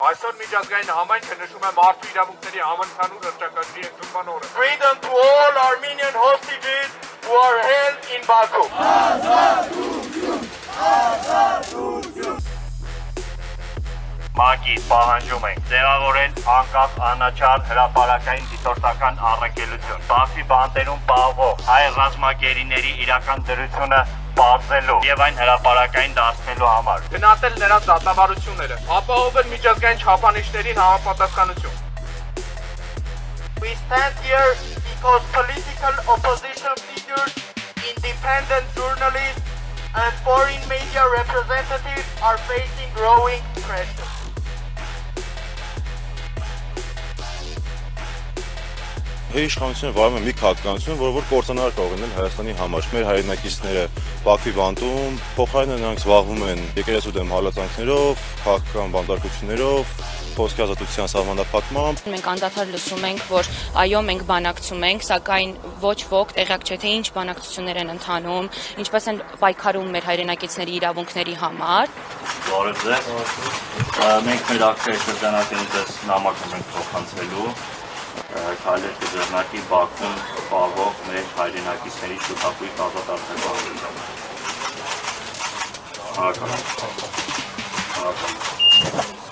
Այսօր միջազգային համայնքը նշում է մարդու իրավունքների համընդհանուր հռչակագրի ընդունման օրը։ Freedom to all Armenian hostages who are held in Baku. Մագի պահանջում ենք ձևավորել անկախ անաչառ հրապարակային դիտորդական առաքելություն, Բաքվի բանտերում պահվող հայ ռազմագերիների իրական դրությունը բարձելու եւ այն հրապարակային դարձնելու համար, Գնահատել նրանց դատավարությունները, ապահովել միջազգային չափանիշներին համապատասխանություն։ We stand here because political opposition figures, independent journalists, and foreign media representatives are facing growing pressure. Իշխանությունը վարում է մի քաղաքականություն, որ կործանարար կարող լինել Հայաստանի համար։ Մեր հայրենակիցները Բաքվի բանտում փոխարենը նրանք զբաղվում են եկեղեցու դեմ հալածանքներով, քաղաքական բանտարկություններով, խոսքի ազատության սահմանափակմամբ։ Մենք անդադար լսում ենք, որ այո, մենք բանակցում ենք, սակայն ոչ ոք տեղյակ չէ, թե ինչ բանակցություններ են ընթանում, ինչպես են պայքարում մեր հայրենակիցների իրավունքների համար։ Բարև ձեզ։ Մենք մեր ակցիայի շրջանակին ձեզ նամակ ենք փոխանցելու քայլեր կձեռնարկի Բաքվում պահվող մեր հայրենակիցների շուտապույտ ազատ արձակագրությամբ։ Հարակամություն։